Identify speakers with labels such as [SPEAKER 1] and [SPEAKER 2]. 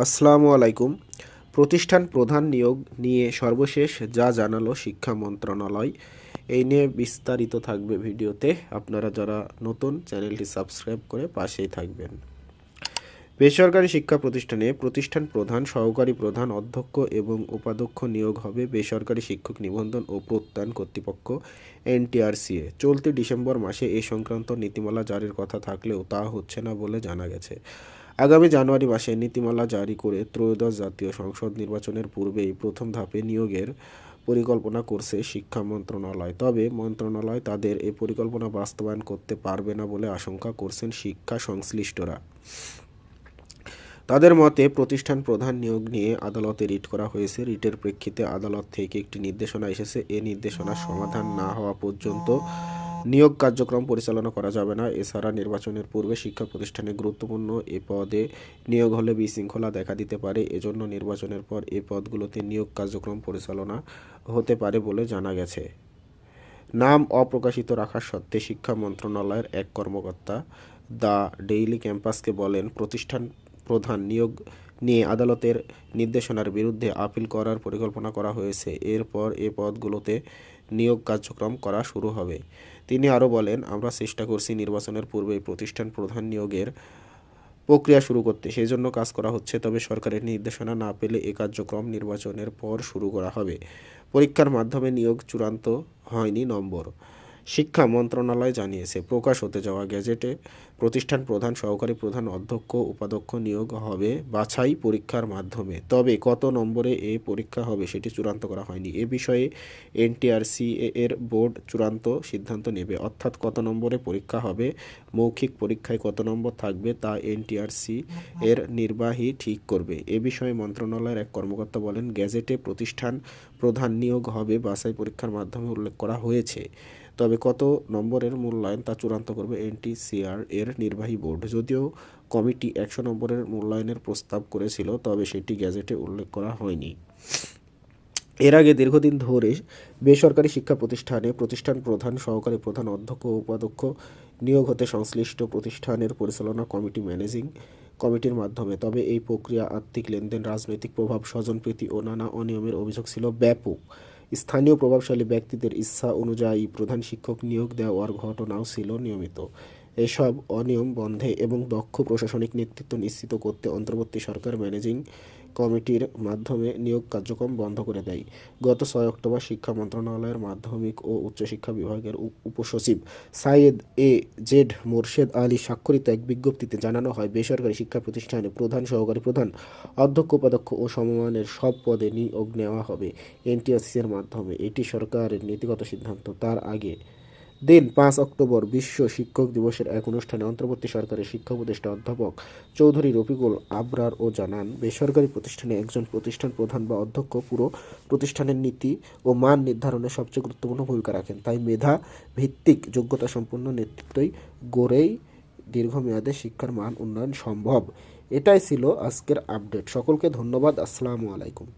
[SPEAKER 1] আসসালামু আলাইকুম। প্রতিষ্ঠান প্রধান নিয়োগ নিয়ে সর্বশেষ যা জানালো শিক্ষা মন্ত্রণালয়, এই নিয়ে বিস্তারিত থাকবে ভিডিওতে। আপনারা যারা নতুন, চ্যানেলটি সাবস্ক্রাইব করে পাশেই থাকবেন। বেসরকারি শিক্ষা প্রতিষ্ঠানে প্রতিষ্ঠান প্রধান, সহকারী প্রধান, অধ্যক্ষ এবং উপাধ্যক্ষ নিয়োগ হবে বেসরকারি শিক্ষক নিবন্ধন ও প্রত্যয়ন কর্তৃপক্ষ এনটিআরসিএ। চলতি ডিসেম্বর মাসে এ সংক্রান্ত নীতিমালা জারির কথা থাকলেও তা হচ্ছে না বলে জানা গেছে। আগামী জানুয়ারি মাসে নীতিমালা জারি করে ত্রয়োদশ জাতীয় সংসদ নির্বাচনের পূর্বেই প্রথম ধাপে নিয়োগের পরিকল্পনা করছে শিক্ষা মন্ত্রণালয়। তবে মন্ত্রণালয় তাদের এ পরিকল্পনা বাস্তবায়ন করতে পারবে না বলে আশঙ্কা করছেন শিক্ষা সংশ্লিষ্টরা। তাদের মতে, প্রতিষ্ঠান প্রধান নিয়োগ নিয়ে আদালতে রিট করা হয়েছে। রিটের প্রেক্ষিতে আদালত থেকে একটি নির্দেশনা এসেছে। এ নির্দেশনার সমাধান না হওয়া পর্যন্ত নিয়োগ কার্যক্রম পরিচালনা করা যাবে না। এছাড়া নির্বাচনের পূর্বে শিক্ষা প্রতিষ্ঠানে গুরুত্বপূর্ণ এ পদে নিয়োগ হলে বিশৃঙ্খলা দেখা দিতে পারে। এজন্য নির্বাচনের পর এ পদগুলোতে নিয়োগ কার্যক্রম পরিচালনা হতে পারে বলে জানা গেছে। নাম অপ্রকাশিত রাখার সত্ত্বে শিক্ষা মন্ত্রণালয়ের এক কর্মকর্তা দ্য ডেইলি ক্যাম্পাসকে বলেন, প্রতিষ্ঠান প্রধান নিয়োগ নিয়ে আদালতের নির্দেশনার বিরুদ্ধে আপিল করার পরিকল্পনা করা হয়েছে। এরপর এ পদগুলোতে নিয়োগ কার্যক্রম করা শুরু হবে। তিনি আরও বলেন, আমরা চেষ্টা করছি নির্বাচনের পূর্বেই প্রতিষ্ঠান প্রধান নিয়োগের প্রক্রিয়া শুরু করতে। সেজন্য কাজ করা হচ্ছে। তবে সরকারের নির্দেশনা না পেলে এ কার্যক্রম নির্বাচনের পর শুরু করা হবে। পরীক্ষার মাধ্যমে নিয়োগ চূড়ান্ত হয়নি। নম্বর শিক্ষা মন্ত্রণালয় জানিয়েছে, প্রকাশ হতে যাওয়া গেজেটে প্রতিষ্ঠান প্রধান, সহকারী প্রধান, অধ্যক্ষ, উপাধ্যক্ষ নিয়োগ হবে বাছাই পরীক্ষার মাধ্যমে। তবে কত নম্বরে এ পরীক্ষা হবে সেটি চূড়ান্ত করা হয়নি। এ বিষয়ে এনটিআরসিএ এর বোর্ড চূড়ান্ত সিদ্ধান্ত নেবে। অর্থাৎ কত নম্বরে পরীক্ষা হবে, মৌখিক পরীক্ষায় কত নম্বর থাকবে তা এনটিআরসি এর নির্বাহী ঠিক করবে। এ বিষয়ে মন্ত্রণালয়ের এক কর্মকর্তা বলেন, গেজেটে প্রতিষ্ঠান প্রধান নিয়োগ হবে বাছাই পরীক্ষার মাধ্যমে উল্লেখ করা হয়েছে। তবে কত নম্বরের মূল্যায়ন তা চূড়ান্ত করবে এনটিসিআর এর নির্বাহী বোর্ড। যদিও কমিটি 100 নম্বরের মূল্যায়নের প্রস্তাব করেছিল, তবে সেটি গেজেটে উল্লেখ করা হয়নি। এর আগে দীর্ঘদিন ধরে বেসরকারি শিক্ষা প্রতিষ্ঠানে প্রতিষ্ঠান প্রধান, সহকারী প্রধান, অধ্যক্ষ ও উপাধ্যক্ষ নিয়োগ হতে সংশ্লিষ্ট প্রতিষ্ঠানের পরিচালনা কমিটি ম্যানেজিং কমিটির মাধ্যমে। তবে এই প্রক্রিয়া আর্থিক লেনদেন, রাজনৈতিক প্রভাব, স্বজনপ্রীতি ও নানা অনিয়মের অভিযোগ ছিল ব্যাপক। স্থানীয় প্রভাবশালী ব্যক্তিদের ইচ্ছা অনুযায়ী প্রধান শিক্ষক নিয়োগ দেওয়ার ঘটনাও ছিল নিয়মিত। এসব অনিয়ম বন্ধে এবং দক্ষ প্রশাসনিক নেতৃত্ব নিশ্চিত করতে অন্তর্বর্তী সরকার ম্যানেজিং কমিটির মাধ্যমে নিয়োগ কার্যক্রম বন্ধ করে দেয়। গত 6 অক্টোবর শিক্ষা মন্ত্রণালয়ের মাধ্যমিক ও উচ্চশিক্ষা বিভাগের উপসচিব সাইয়েদ এ জেড মোরশেদ আলী স্বাক্ষরিত এক বিজ্ঞপ্তিতে জানানো হয়, বেসরকারি শিক্ষা প্রতিষ্ঠানে প্রধান, সহকারী প্রধান, অধ্যক্ষ, উপাধ্যক্ষ ও সমমানের সব পদে নিয়োগ নেওয়া হবে এনটিআরসির মাধ্যমে। এটি সরকারের নীতিগত সিদ্ধান্ত। তার আগে দিন 5 অক্টোবর বিশ্ব শিক্ষক দিবসের এক অনুষ্ঠানে অন্তর্বর্তী সরকারের শিক্ষা উপদেষ্টা অধ্যাপক চৌধুরী রফিকুল আবরার ও জানান, বেসরকারি প্রতিষ্ঠানে একজন প্রতিষ্ঠান প্রধান বা অধ্যক্ষ পুরো প্রতিষ্ঠানের নীতি ও মান নির্ধারণে সবচেয়ে গুরুত্বপূর্ণ ভূমিকা রাখেন। তাই মেধা ভিত্তিক যোগ্যতা সম্পন্ন নেতৃত্বই গড়েই দীর্ঘমেয়াদে শিক্ষার মান উন্নয়ন সম্ভব। এটাই ছিল আজকের আপডেট। সকলকে ধন্যবাদ। আসসালামু আলাইকুম।